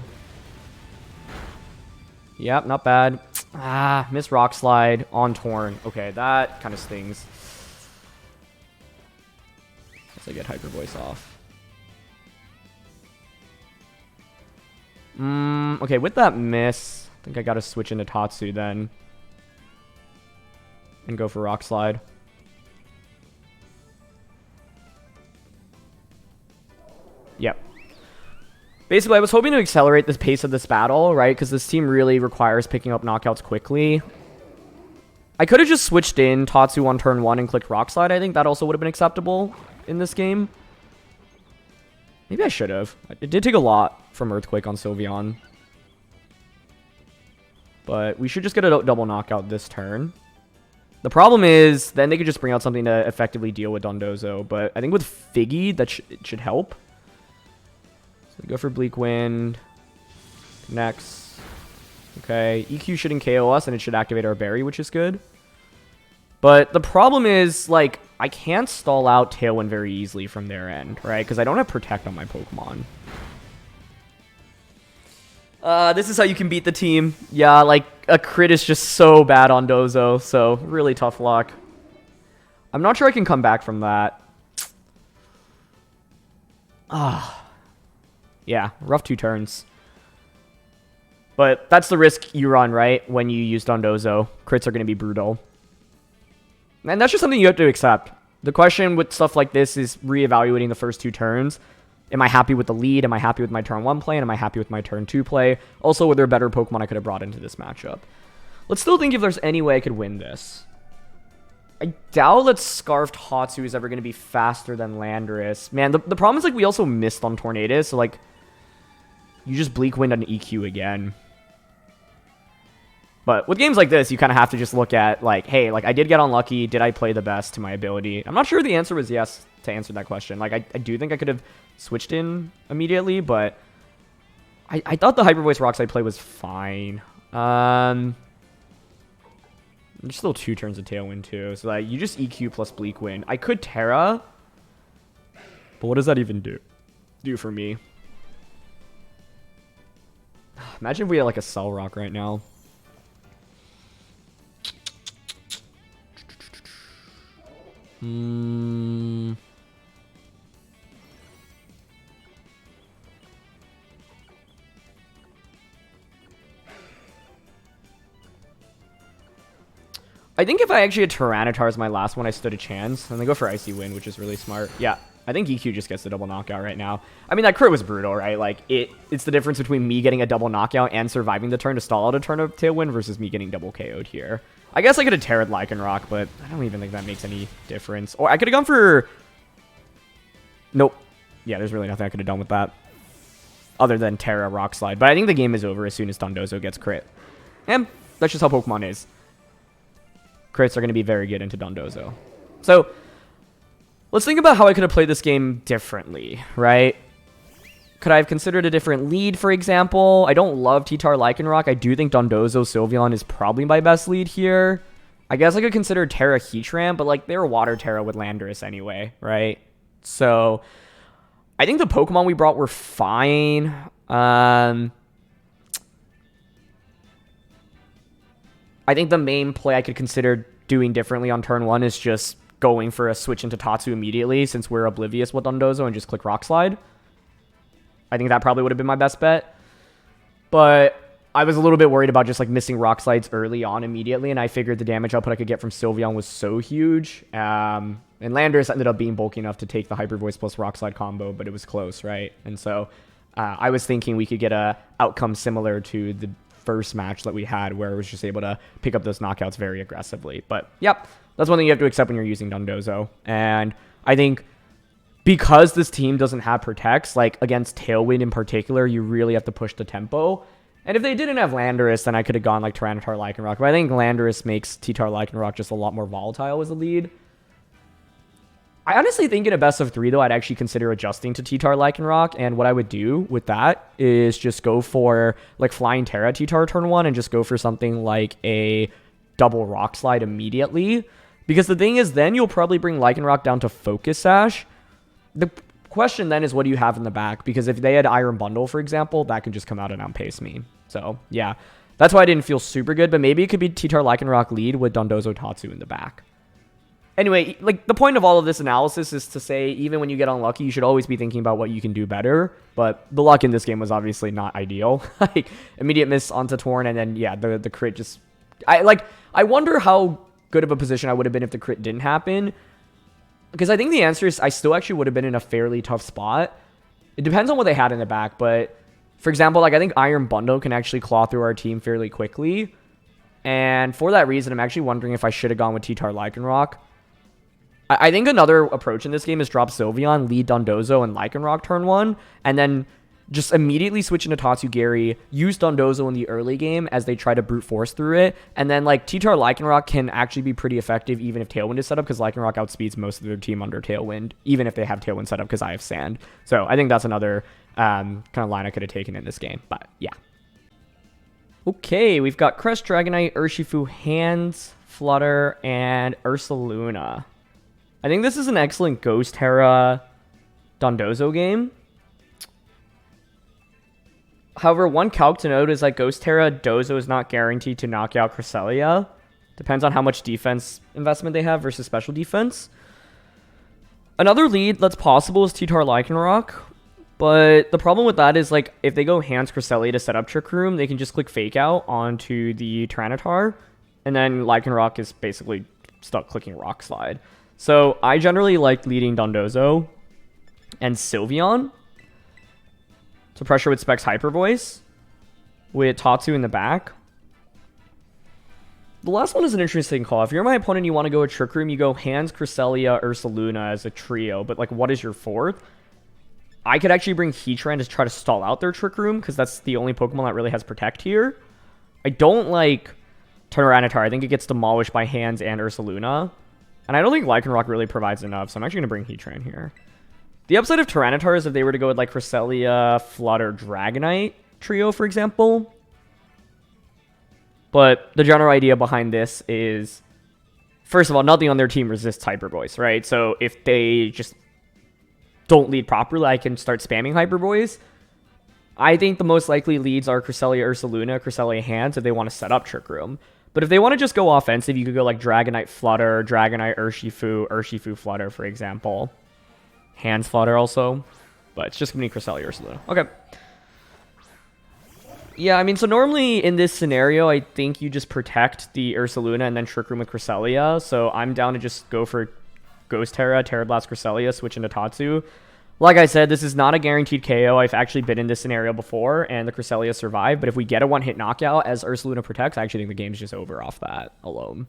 Yep, not bad. Ah, miss Rock Slide on Torn. Okay, that kind of stings. Guess I get Hyper Voice off. Okay, with that miss, I think I gotta switch into Tatsu then. And go for Rock Slide. Yep. Basically, I was hoping to accelerate the pace of this battle, right? Because this team really requires picking up knockouts quickly. I could have just switched in Tatsu on turn 1 and clicked Rock Slide. I think that also would have been acceptable in this game. Maybe I should have. It did take a lot from Earthquake on Sylveon. But we should just get a double knockout this turn. The problem is, then they could just bring out something to effectively deal with Dondozo. But I think with Figy, that it should help. So we go for Bleak Wind. Next. Okay, EQ shouldn't KO us, and it should activate our Berry, which is good. But the problem is, like, I can't stall out Tailwind very easily from their end, right? Because I don't have Protect on my Pokemon. This is how you can beat the team. Yeah, like, a crit is just so bad on Dozo, so really tough luck. I'm not sure I can come back from that. Yeah, rough 2 turns. But that's the risk you run, right? When you use Dondozo. Crits are going to be brutal. And that's just something you have to accept. The question with stuff like this is reevaluating the first 2 turns. Am I happy with the lead? Am I happy with my turn 1 play? And am I happy with my turn 2 play? Also, were there better Pokemon I could have brought into this matchup? Let's still think if there's any way I could win this. I doubt that Scarfed Hatsu is ever going to be faster than Landorus. Man, the problem is, like, we also missed on Tornadus, so, like, you just Bleak Wind on EQ again. But with games like this, you kind of have to just look at, like, hey, like, I did get unlucky. Did I play the best to my ability? I'm not sure the answer was yes to answer that question. Like, I do think I could have switched in immediately, but I thought the Hyper Voice Rock Slide play was fine. There's still 2 turns of Tailwind, too. So, like, you just EQ plus Bleak Wind. I could Terra, but what does that even do for me? Imagine if we had, like, a Cell Rock right now. I think if I actually had Tyranitar as my last one, I stood a chance. And they go for Icy Wind, which is really smart. Yeah, I think EQ just gets the double knockout right now. I mean, that crit was brutal, right? Like, it's the difference between me getting a double knockout and surviving the turn to stall out a turn of Tailwind versus me getting double KO'd here. I guess I could have Terra'd Lycanroc, but I don't even think that makes any difference. Or I could have gone for... Nope. Yeah, there's really nothing I could have done with that. Other than Terra Rock Slide. But I think the game is over as soon as Dondozo gets crit. And that's just how Pokemon is. Crits are going to be very good into Dondozo. So, let's think about how I could have played this game differently, right? Could I have considered a different lead, for example? I don't love T-Tar Lycanroc. I do think Dondozo Sylveon is probably my best lead here. I guess I could consider Tera Heatran, but like they're Water Tera with Landorus anyway, right? So, I think the Pokemon we brought were fine. I think the main play I could consider doing differently on turn 1 is just going for a switch into Tatsu immediately since we're oblivious with Dondozo and just click Rock Slide. I think that probably would have been my best bet. But I was a little bit worried about just like missing Rock Slides early on immediately, and I figured the damage output I could get from Sylveon was so huge. And Landorus ended up being bulky enough to take the Hyper Voice plus Rock Slide combo, but it was close, right? And so I was thinking we could get a outcome similar to the first match that we had where it was just able to pick up those knockouts very aggressively. But yep, that's one thing you have to accept when you're using Dondozo. And I think because this team doesn't have protects, like against Tailwind in particular, you really have to push the tempo. And if they didn't have Landorus, then I could have gone like Tyranitar Lycanroc. But I think Landorus makes T-Tar Lycanroc just a lot more volatile as a lead. I honestly think in a best of 3, though, I'd actually consider adjusting to T-Tar Lycanroc, and what I would do with that is just go for, like, Flying Terra T-Tar turn 1, and just go for something like a double Rock Slide immediately, because the thing is, then you'll probably bring Lycanroc down to Focus Sash. The question then is, what do you have in the back? Because if they had Iron Bundle, for example, that could just come out and outpace me. So, yeah, that's why I didn't feel super good, but maybe it could be T-Tar Lycanroc lead with Dondozo Tatsu in the back. Anyway, like, the point of all of this analysis is to say, even when you get unlucky, you should always be thinking about what you can do better. But the luck in this game was obviously not ideal. Like, immediate miss onto Torn, and then, yeah, the crit just... I wonder how good of a position I would have been if the crit didn't happen. Because I think the answer is I still actually would have been in a fairly tough spot. It depends on what they had in the back, but... For example, like, I think Iron Bundle can actually claw through our team fairly quickly. And for that reason, I'm actually wondering if I should have gone with T-Tar Lycanroc. I think another approach in this game is drop Sylveon, lead Dondozo, and Lycanroc turn 1, and then just immediately switch into Tatsugiri, use Dondozo in the early game as they try to brute force through it, and then like T-Tar Lycanroc can actually be pretty effective even if Tailwind is set up, because Lycanroc outspeeds most of their team under Tailwind, even if they have Tailwind set up because I have Sand. So I think that's another kind of line I could have taken in this game, but yeah. Okay, we've got Crest, Dragonite, Urshifu, Hands, Flutter, and Ursaluna. I think this is an excellent Ghost Tera Dondozo game. However, one calc to note is that Ghost Tera Dozo is not guaranteed to knock out Cresselia. Depends on how much defense investment they have versus special defense. Another lead that's possible is T-Tar Lycanroc. But the problem with that is, like, if they go Hands Cresselia to set up Trick Room, they can just click Fake Out onto the Tyranitar. And then Lycanroc is basically stuck clicking Rock Slide. So I generally like leading Dondozo and Sylveon to pressure with Specs Hyper Voice with Tatsu in the back. The last one is an interesting call. If you're my opponent, you want to go with Trick Room, you go Hands, Cresselia, Ursaluna as a trio. But like, what is your fourth? I could actually bring Heatran to try to stall out their Trick Room because that's the only Pokemon that really has Protect here. I don't like Tyranitar. I think it gets demolished by Hands and Ursaluna. And I don't think Lycanroc really provides enough, so I'm actually going to bring Heatran here. The upside of Tyranitar is if they were to go with like Cresselia, Flutter, Dragonite trio, for example. But the general idea behind this is, first of all, nothing on their team resists Hyper Voice, right? So if they just don't lead properly, I can start spamming Hyper Voice. I think the most likely leads are Cresselia, Ursaluna, Cresselia, Hands if they want to set up Trick Room. But if they want to just go offensive, you could go like Dragonite Flutter, Dragonite Urshifu, Urshifu Flutter, for example. Hands Flutter also. But it's just going to be Cresselia Ursaluna. Okay. Yeah, I mean, so normally in this scenario, I think you just protect the Ursaluna and then Trick Room with Cresselia. So I'm down to just go for Ghost Tera, Tera Blast Cresselia, switch into Tatsu. Like I said, this is not a guaranteed KO. I've actually been in this scenario before, and the Cresselia survived. But if we get a one-hit knockout as Ursaluna protects, I actually think the game's just over off that alone.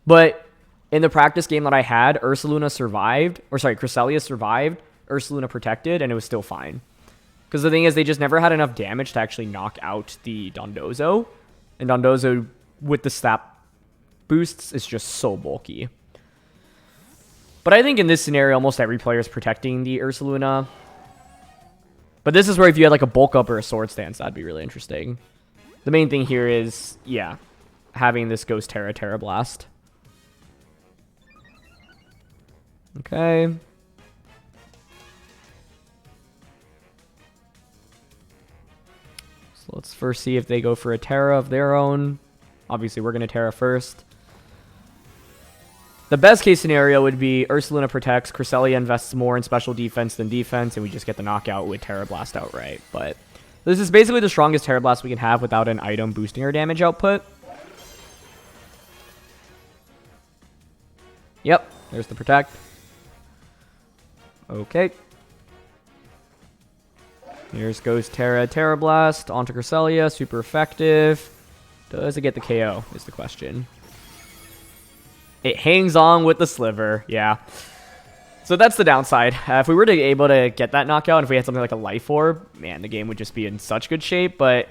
But in the practice game that I had, Cresselia survived, Ursaluna protected, and it was still fine. Because the thing is, they just never had enough damage to actually knock out the Dondozo. And Dondozo, with the stat boosts, is just so bulky. But I think in this scenario, almost every player is protecting the Ursaluna. But this is where if you had like a bulk up or a sword stance, that'd be really interesting. The main thing here is, yeah, having this Ghost Tera, Tera Blast. Okay. So let's first see if they go for a Tera of their own. Obviously, we're going to Tera first. The best case scenario would be Ursaluna protects, Cresselia invests more in special defense than defense, and we just get the knockout with Tera Blast outright. But this is basically the strongest Tera Blast we can have without an item boosting our damage output. Yep, there's the protect. Okay. Here's Ghost Tera, Tera Blast onto Cresselia, super effective. Does it get the KO is the question. It hangs on with the sliver, yeah. So that's the downside. If we were to be able to get that knockout, and if we had something like a Life Orb, man, the game would just be in such good shape. But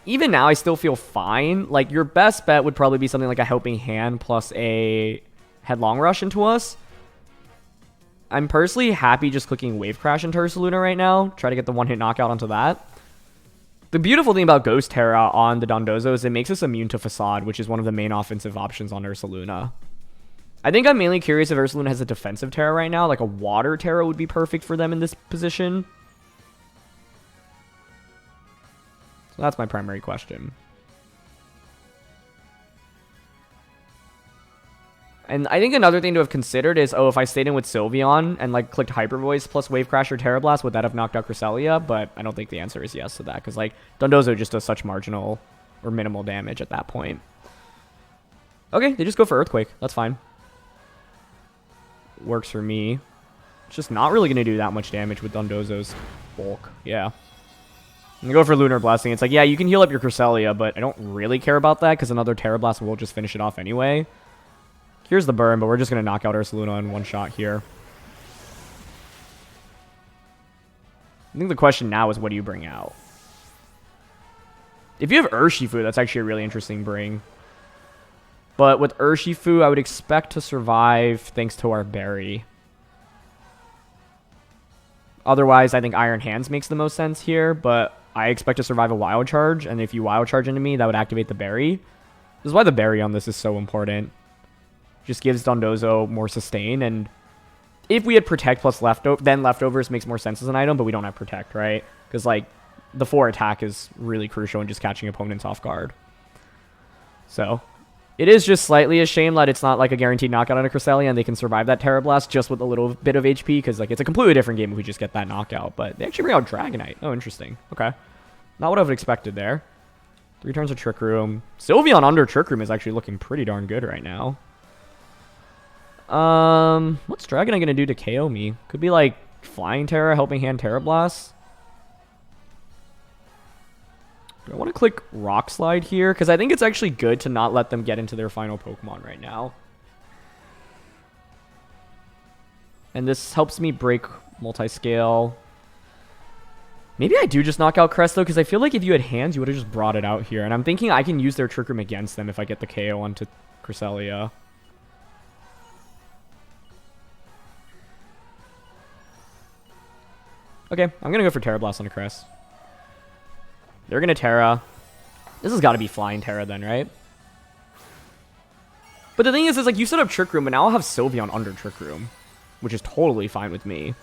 even now, I still feel fine. Like, your best bet would probably be something like a Helping Hand plus a Headlong Rush into us. I'm personally happy just clicking Wave Crash into Ursaluna right now. Try to get the one-hit knockout onto that. The beautiful thing about Ghost Tera on the Dondozo is it makes us immune to Facade, which is one of the main offensive options on Ursaluna. I think I'm mainly curious if Ursaluna has a defensive Tera right now. Like a Water Tera would be perfect for them in this position. So that's my primary question. And I think another thing to have considered is, if I stayed in with Sylveon and like clicked Hyper Voice plus Wave Crash or Tera Blast, would that have knocked out Cresselia? But I don't think the answer is yes to that, because like Dondozo just does such marginal or minimal damage at that point. Okay, they just go for Earthquake. That's fine. Works for me. It's just not really going to do that much damage with Dondozo's bulk. Yeah. I'm going to go for Lunar Blessing. It's like, yeah, you can heal up your Cresselia, but I don't really care about that because another Tera Blast will just finish it off anyway. Here's the burn, but we're just going to knock out Ursaluna in one shot here. I think the question now is, what do you bring out? If you have Urshifu, that's actually a really interesting bring. But with Urshifu, I would expect to survive thanks to our Berry. Otherwise, I think Iron Hands makes the most sense here, but I expect to survive a Wild Charge, and if you Wild Charge into me, that would activate the Berry. This is why the Berry on this is so important. Just gives Dondozo more sustain, and if we had Protect plus then Leftovers makes more sense as an item, but we don't have Protect, right? Because, like, the 4 attack is really crucial in just catching opponents off guard. So, it is just slightly a shame that it's not, like, a guaranteed knockout on a Cresselia, and they can survive that Tera Blast just with a little bit of HP, because, like, it's a completely different game if we just get that knockout. But they actually bring out Dragonite. Oh, interesting. Okay. Not what I would have expected there. 3 turns of Trick Room. Sylveon under Trick Room is actually looking pretty darn good right now. What's Dragonite gonna do to KO me? Could be like Flying Tera, Helping Hand, Tera Blast. Do I want to click Rock Slide here? Because I think it's actually good to not let them get into their final Pokemon right now. And this helps me break Multiscale. Maybe I do just knock out Crest, though, because I feel like if you had Hands, you would have just brought it out here. And I'm thinking I can use their Trick Room against them if I get the KO onto Cresselia. Okay, I'm going to go for Tera Blast on a Crest. They're going to Tera. This has got to be Flying Tera then, right? But the thing is like, you set up Trick Room, but now I'll have Sylveon under Trick Room, which is totally fine with me.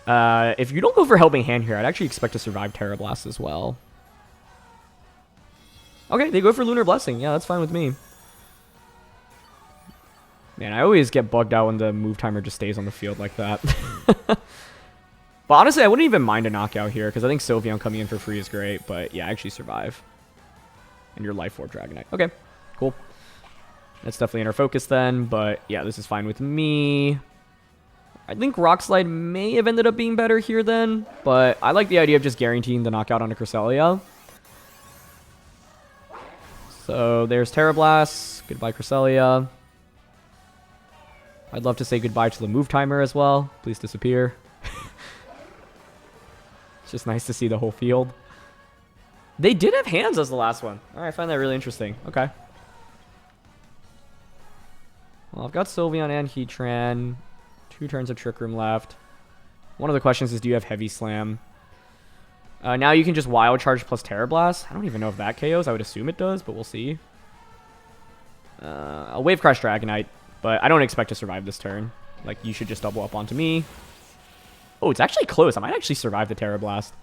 If you don't go for Helping Hand here, I'd actually expect to survive Tera Blast as well. Okay, they go for Lunar Blessing. Yeah, that's fine with me. Man, I always get bugged out when the move timer just stays on the field like that. But honestly, I wouldn't even mind a knockout here, because I think Sylveon coming in for free is great. But yeah, actually survive. And your Life Orb Dragonite. Okay, cool. That's definitely in our focus then. But yeah, this is fine with me. I think Rock Slide may have ended up being better here then. But I like the idea of just guaranteeing the knockout on a Cresselia. So there's Tera Blast. Goodbye, Cresselia. I'd love to say goodbye to the move timer as well. Please disappear. It's just nice to see the whole field. They did have hands as the last one. Alright, I find that really interesting. Okay. Well, I've got Sylveon and Heatran. 2 turns of Trick Room left. One of the questions is, do you have Heavy Slam? Now you can just Wild Charge plus Tera Blast. I don't even know if that KOs. I would assume it does, but we'll see. I'll Wave Crash Dragonite, but I don't expect to survive this turn. Like, you should just double up onto me. Oh, it's actually close. I might actually survive the Tera Blast.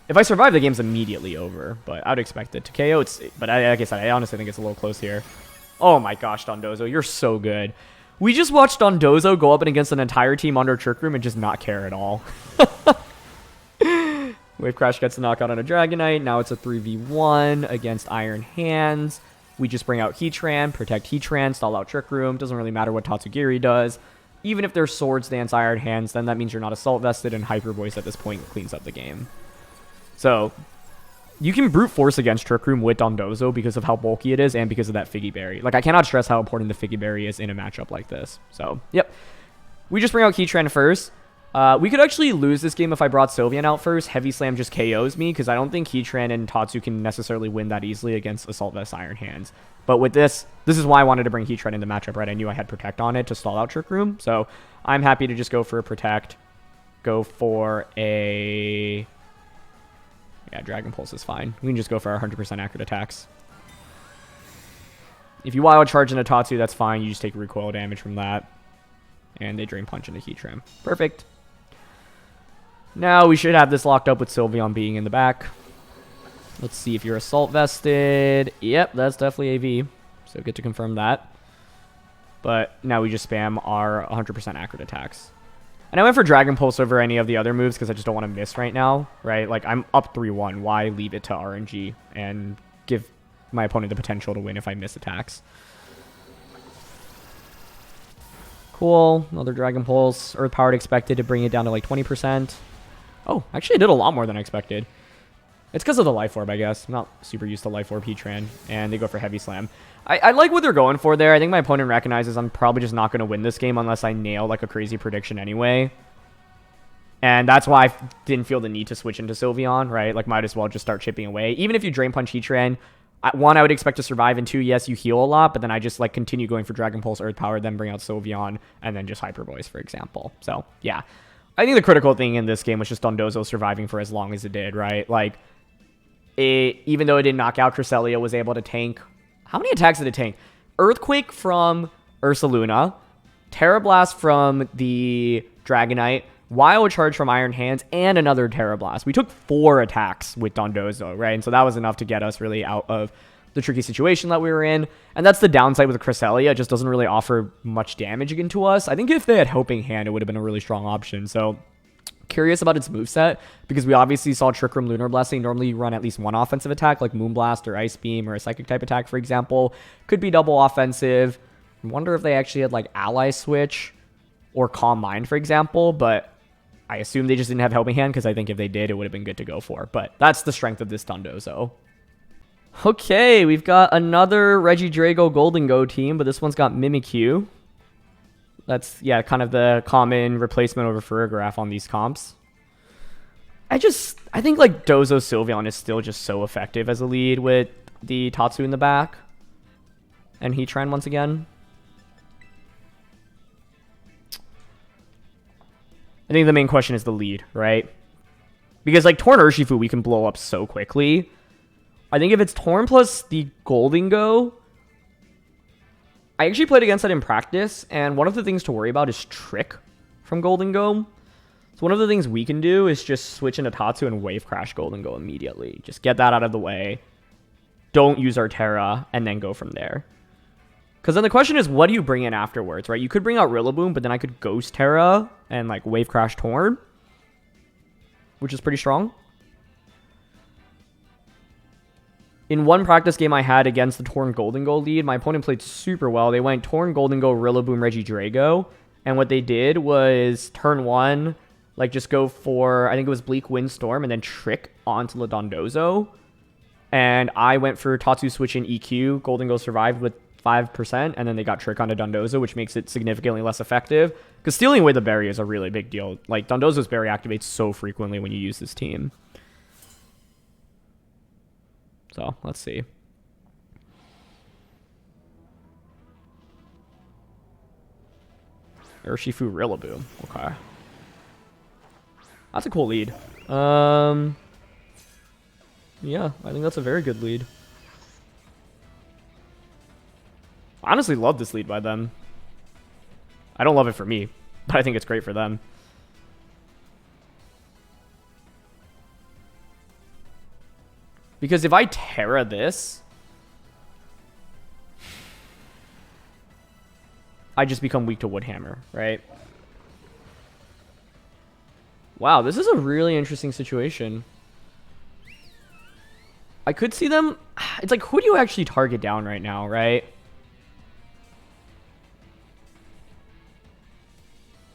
If I survive, the game's immediately over, but I would expect it to KO. But like I said, I honestly think it's a little close here. Oh my gosh, Dondozo, you're so good. We just watched Dondozo go up and against an entire team under Trick Room and just not care at all. Wave Crash gets the knockout on a Dragonite. Now it's a 3v1 against Iron Hands. We just bring out Heatran, protect Heatran, stall out Trick Room. Doesn't really matter what Tatsugiri does. Even if there's Swords Dance Iron Hands, then that means you're not Assault Vested, and Hyper Voice at this point cleans up the game. So, you can brute force against Trick Room with Dondozo because of how bulky it is and because of that Figy Berry. Like, I cannot stress how important the Figy Berry is in a matchup like this. So, yep. We just bring out Heatran first. We could actually lose this game if I brought Sylveon out first. Heavy Slam just KOs me because I don't think Heatran and Tatsu can necessarily win that easily against Assault Vest Iron Hands. But with this is why I wanted to bring Heatran in the matchup, right? I knew I had Protect on it to stall out Trick Room. So I'm happy to just go for a Protect. Go for a... Yeah, Dragon Pulse is fine. We can just go for our 100% accurate attacks. If you Wild Charge into Tatsu, that's fine. You just take recoil damage from that. And they Drain Punch into Heatran. Perfect. Now we should have this locked up with Sylveon being in the back. Let's see if you're Assault Vested. Yep, that's definitely AV. So good to confirm that. But now we just spam our 100% accurate attacks. And I went for Dragon Pulse over any of the other moves because I just don't want to miss right now, right? Like, I'm up 3-1. Why leave it to RNG and give my opponent the potential to win if I miss attacks? Cool. Another Dragon Pulse. Earth Powered expected to bring it down to like 20%. Oh, actually I did a lot more than I expected. It's because of the Life Orb, I guess. I'm not super used to Life Orb Heatran. And they go for Heavy Slam. I like what they're going for there. I think my opponent recognizes I'm probably just not going to win this game unless I nail like a crazy prediction anyway. And that's why I didn't feel the need to switch into Sylveon, right? Like, might as well just start chipping away. Even if you Drain Punch Heatran, one, I would expect to survive, and two, yes, you heal a lot, but then I just like continue going for Dragon Pulse, Earth Power, then bring out Sylveon, and then just Hyper Voice, for example. So, yeah. I think the critical thing in this game was just Dondozo surviving for as long as it did, right? Like, even though it didn't knock out, Cresselia was able to tank. How many attacks did it tank? Earthquake from Ursaluna, Tera Blast from the Dragonite, Wild Charge from Iron Hands, and another Tera Blast. We took 4 attacks with Dondozo, right? And so that was enough to get us really out of the tricky situation that we were in. And that's the downside with Cresselia. It just doesn't really offer much damage into us. I think if they had Helping Hand, it would have been a really strong option. So curious about its moveset, because we obviously saw Trick Room Lunar Blessing normally run at least one offensive attack, like Moonblast or Ice Beam or a Psychic type attack, for example. Could be double offensive. I wonder if they actually had like Ally Switch or Calm Mind, for example, but I assume they just didn't have Helping Hand, because I think if they did, it would have been good to go for. But that's the strength of this Dondozo. Okay, we've got another Regidrago Golden Go team, but this one's got Mimikyu. That's, yeah, kind of the common replacement over Farigiraf on these comps. I think, like, Dozo Sylveon is still just so effective as a lead with the Tatsu in the back. And Heatran once again. I think the main question is the lead, right? Because, like, Torn Urshifu we can blow up so quickly. I think if it's Torn plus the Golden Go... I actually played against that in practice, and one of the things to worry about is Trick from Golden Go. So one of the things we can do is just switch into Tatsu and Wave Crash Golden Go immediately. Just get that out of the way. don't use our Tera, and then go from there. Because then the question is, what do you bring in afterwards, right? You could bring out Rillaboom, but then I could Ghost Tera and like Wave Crash Torn, which is pretty strong. In one practice game I had against the Torn Golden Go lead, my opponent played super well. They went Torn Golden Go, Rillaboom, Regidrago, and what they did was turn 1, like just go for, I think it was Bleak Windstorm, and then Trick onto the Dondozo. And I went for Tatsu Switch in EQ. Golden Go survived with 5%, and then they got Trick onto Dondozo, which makes it significantly less effective. Because stealing away the berry is a really big deal. Like, Dondozo's berry activates so frequently when you use this team. So, let's see. Urshifu Rillaboom. Okay. That's a cool lead. Yeah, I think that's a very good lead. I honestly love this lead by them. I don't love it for me, but I think it's great for them. Because if I Tera this, I just become weak to Woodhammer, right? Wow, this is a really interesting situation. I could see them... It's like, who do you actually target down right now, right?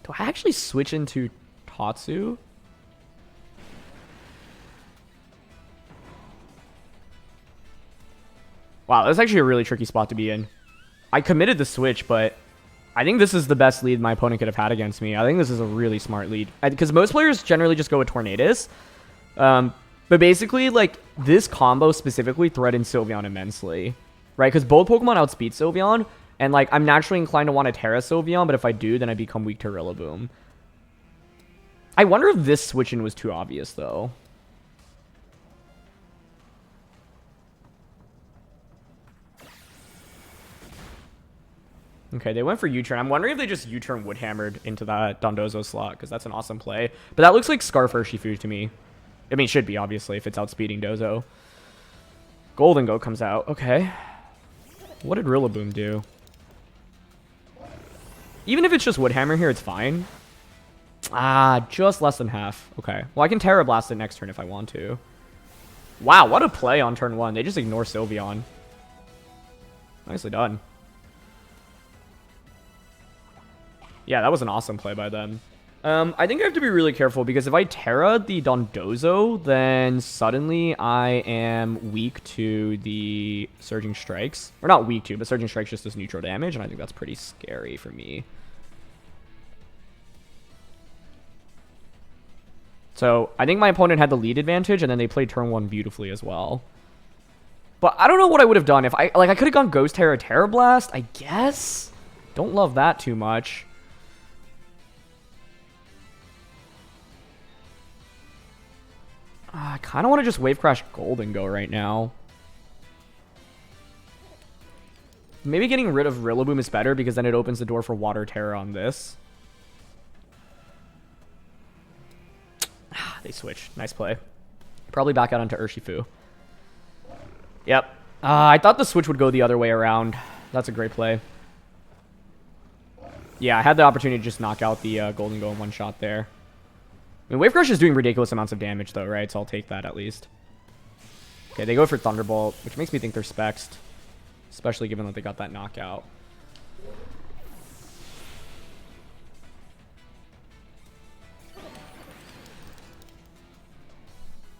Do I actually switch into Tatsu? Wow, that's actually a really tricky spot to be in. I committed the switch, but I think this is the best lead my opponent could have had against me. I think this is a really smart lead. Because most players generally just go with Tornadus. But basically, like, this combo specifically threatens Sylveon immensely. Right? Because both Pokemon outspeed Sylveon. And, like, I'm naturally inclined to want to Tera Sylveon, but if I do, then I become weak to Rillaboom. I wonder if this switch-in was too obvious, though. Okay, they went for U-turn. I'm wondering if they just U-turn Woodhammered into that Dondozo slot, because that's an awesome play. But that looks like Scarf Urshifu to me. I mean, it should be, obviously, if it's outspeeding Dozo. Golden Go comes out. Okay. What did Rillaboom do? Even if it's just Woodhammer here, it's fine. Ah, just less than half. Okay. Well, I can Tera Blast it next turn if I want to. Wow, what a play on turn 1. They just ignore Sylveon. Nicely done. Yeah, that was an awesome play by them. I think I have to be really careful because if I Tera the Dondozo, then suddenly I am weak to the Surging Strikes. Or not weak to, but Surging Strikes just does neutral damage, and I think that's pretty scary for me. So, I think my opponent had the lead advantage, and then they played turn 1 beautifully as well. But I don't know what I would have done if I could have gone Ghost Tera, Tera Blast, I guess. Don't love that too much. I kind of want to just Wave Crash Golden Go right now. Maybe getting rid of Rillaboom is better because then it opens the door for Water Terror on this. They switch. Nice play. Probably back out onto Urshifu. Yep. I thought the switch would go the other way around. That's a great play. Yeah, I had the opportunity to just knock out the Golden Go in one shot there. I mean, Wave Crush is doing ridiculous amounts of damage, though, right? So I'll take that at least. Okay, they go for Thunderbolt, which makes me think they're Specsed. Especially given that they got that knockout.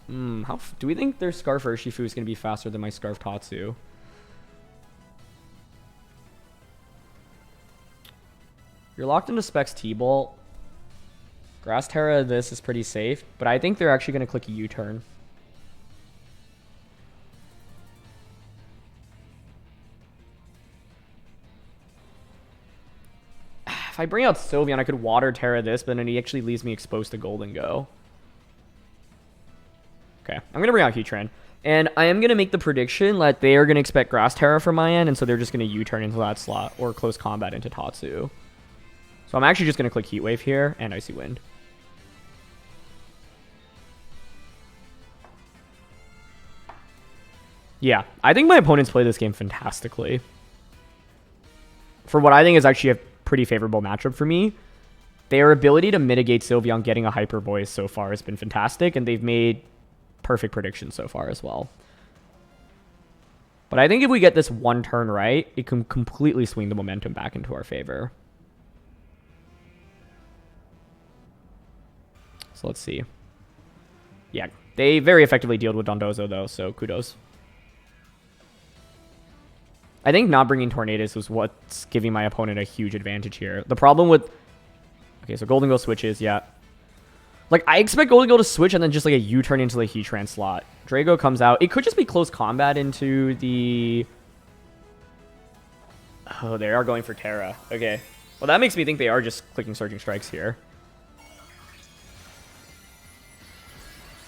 Do we think their Scarf Urshifu is going to be faster than my Scarf Tatsu? You're locked into Specs T-Bolt. Grass Terra, this is pretty safe, but I think they're actually going to click a U-turn. If I bring out Sylveon, I could Water Terra this, but then he actually leaves me exposed to Golden Go. Okay, I'm going to bring out Heatran. And I am going to make the prediction that they are going to expect Grass Terra from my end, and so they're just going to U-turn into that slot, or Close Combat into Tatsu. So I'm actually just going to click Heat Wave here, and Icy Wind. Yeah, I think my opponents play this game fantastically. For what I think is actually a pretty favorable matchup for me, their ability to mitigate Sylveon getting a Hyper Voice so far has been fantastic, and they've made perfect predictions so far as well. But I think if we get this one turn right, it can completely swing the momentum back into our favor. So let's see. Yeah, they very effectively dealt with Dondozo though, so kudos. I think not bringing Tornadus was what's giving my opponent a huge advantage here. The problem with... Okay, so Golden Go switches, yeah. Like, I expect Golden Go to switch and then just like a U-turn into the Heatran slot. Drago comes out. It could just be close combat into the... Oh, they are going for Tera. Okay. Well, that makes me think they are just clicking Surging Strikes here.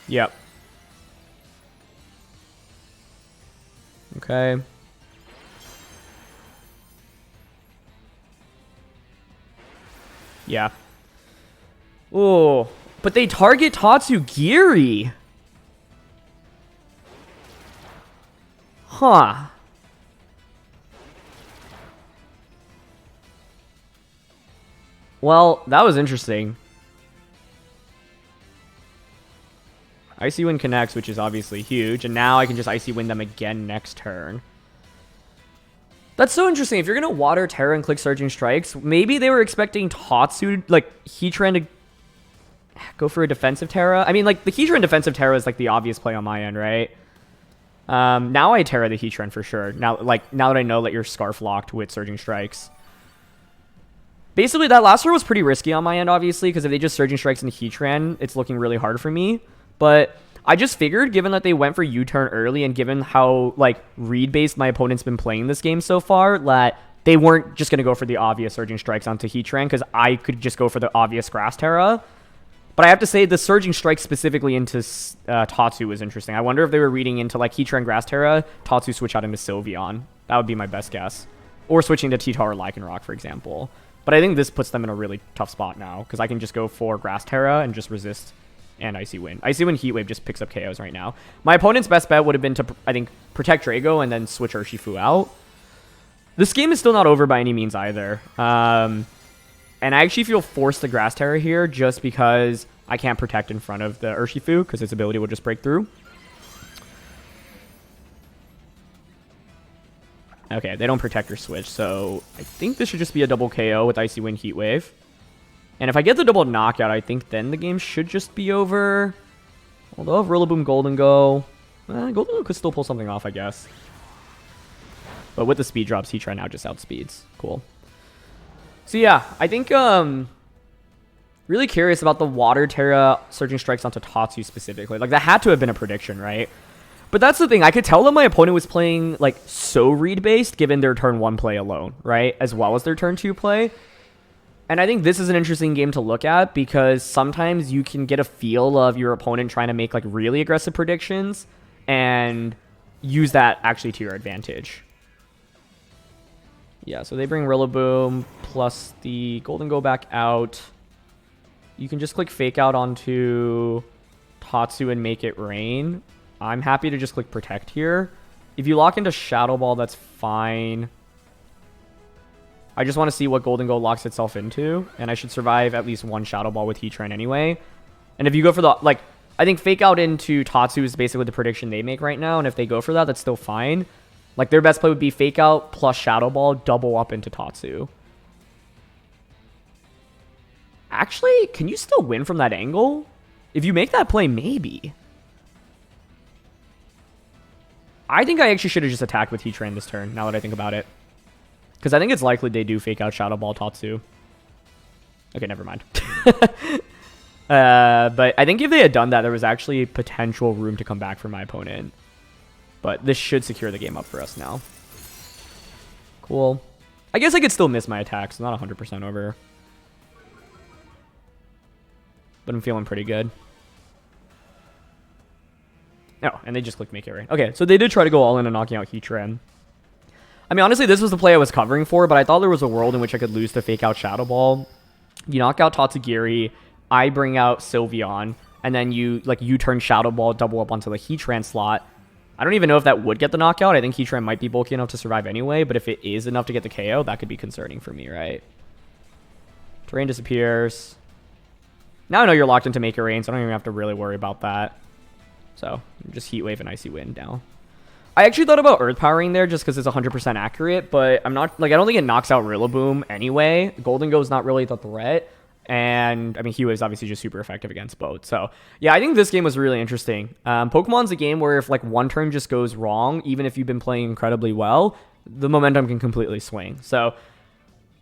Yep. Okay. Yeah. Oh, but they target Tatsugiri. Huh. Well, that was interesting. Icy Wind connects, which is obviously huge, and now I can just Icy Wind them again next turn. That's so interesting. If you're going to Water Tera and click Surging Strikes, maybe they were expecting Tatsu, like, Heatran to go for a defensive Tera. I mean, like, the Heatran defensive Tera is, like, the obvious play on my end, right? Now I Tera the Heatran for sure. Now that I know that you're Scarf locked with Surging Strikes. Basically, that last turn was pretty risky on my end, obviously, because if they just Surging Strikes into Heatran, it's looking really hard for me. But I just figured, given that they went for U-turn early and given how, like, read-based my opponent's been playing this game so far, that they weren't just going to go for the obvious Surging Strikes onto Heatran, because I could just go for the obvious Grass Tera. But I have to say, the Surging Strike specifically into Tatsu was interesting. I wonder if they were reading into, like, Heatran Grass Tera, Tatsu switch out into Sylveon. That would be my best guess. Or switching to T-Tar or Lyanroc, for example. But I think this puts them in a really tough spot now, because I can just go for Grass Tera and just resist and Icy Wind. Icy Wind Heat Wave just picks up KOs right now. My opponent's best bet would have been to, I think, protect Drago and then switch Urshifu out. This game is still not over by any means either. And I actually feel forced to Grass Tera here just because I can't protect in front of the Urshifu because its ability will just break through. Okay, they don't protect or switch, so I think this should just be a double KO with Icy Wind Heat Wave. And if I get the double knockout, I think then the game should just be over. Although if Rillaboom Golden Go... Golden Go could still pull something off, I guess. But with the speed drops, Heatran now just outspeeds. Cool. So yeah, I think... really curious about the Water Tera Surging Strikes onto Tatsu specifically. Like, that had to have been a prediction, right? But that's the thing. I could tell that my opponent was playing, like, so read-based given their turn 1 play alone, right? As well as their turn 2 play. And I think this is an interesting game to look at because sometimes you can get a feel of your opponent trying to make like really aggressive predictions and use that actually to your advantage. Yeah, so they bring Rillaboom plus the Golden Go back out. You can just click Fake Out onto Tatsu and make it rain. I'm happy to just click Protect here. If you lock into Shadow Ball, that's fine. I just want to see what Golden Go locks itself into, and I should survive at least one Shadow Ball with Heatran anyway. And if you go for the, like, I think Fake Out into Tatsu is basically the prediction they make right now, and if they go for that, that's still fine. Like, their best play would be Fake Out plus Shadow Ball, double up into Tatsu. Actually, can you still win from that angle? If you make that play, maybe. I think I actually should have just attacked with Heatran this turn, now that I think about it. Because I think it's likely they do Fake Out Shadow Ball Tatsu. Okay, never mind. But I think if they had done that, there was actually potential room to come back for my opponent. But this should secure the game up for us now. Cool. I guess I could still miss my attacks. Not 100% over. But I'm feeling pretty good. Oh, and they just clicked Make It Rain. Okay, so they did try to go all in on knocking out Heatran. I mean, honestly, this was the play I was covering for, but I thought there was a world in which I could lose to Fake Out Shadow Ball. You knock out Tatsugiri, I bring out Sylveon, and then you, like, U-turn Shadow Ball, double up onto the Heatran slot. I don't even know if that would get the knockout. I think Heatran might be bulky enough to survive anyway, but if it is enough to get the KO, that could be concerning for me, right? Terrain disappears. Now I know you're locked into Make It Rain, so I don't even have to really worry about that. So, just Heat Wave and Icy Wind now. I actually thought about Earth Powering there just because it's 100% accurate, but I'm not, like, I don't think it knocks out Rillaboom anyway. Golden Go's not really the threat. And, I mean, Heat Wave's obviously just super effective against both. So, yeah, I think this game was really interesting. Pokemon's a game where if, like, one turn just goes wrong, even if you've been playing incredibly well, the momentum can completely swing. So,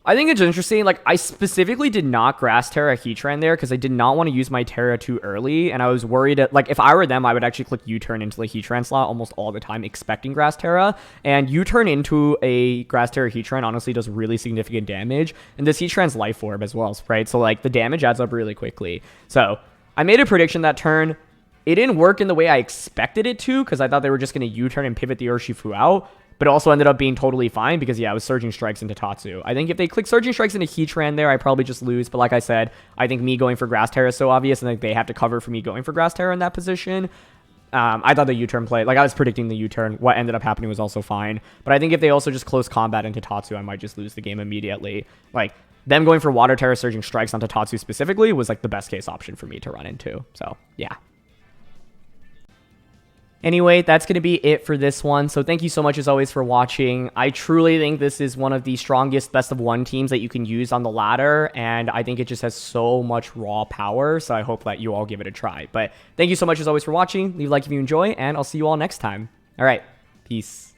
I think it's interesting. Like, I specifically did not Grass Tera Heatran there because I did not want to use my Tera too early, and I was worried that, like, if I were them, I would actually click U-turn into the Heatran slot almost all the time, expecting Grass Tera, and U-turn into a Grass Tera Heatran honestly does really significant damage, and this Heatran's Life Orb as well, right? So, like, the damage adds up really quickly. So, I made a prediction that turn. It didn't work in the way I expected it to because I thought they were just going to U-turn and pivot the Urshifu out, but it also ended up being totally fine because, yeah, I was Surging Strikes into Tatsu. I think if they click Surging Strikes into Heatran there, I probably just lose. But like I said, I think me going for Grass Tera is so obvious, and like they have to cover for me going for Grass Tera in that position. I thought the U-turn play, like I was predicting the U-turn. What ended up happening was also fine. But I think if they also just close combat into Tatsu, I might just lose the game immediately. Like, them going for Water Tera Surging Strikes onto Tatsu specifically was like the best case option for me to run into. So, yeah. Anyway, that's going to be it for this one. So thank you so much as always for watching. I truly think this is one of the strongest best of one teams that you can use on the ladder. And I think it just has so much raw power. So I hope that you all give it a try. But thank you so much as always for watching. Leave a like if you enjoy, and I'll see you all next time. All right. Peace.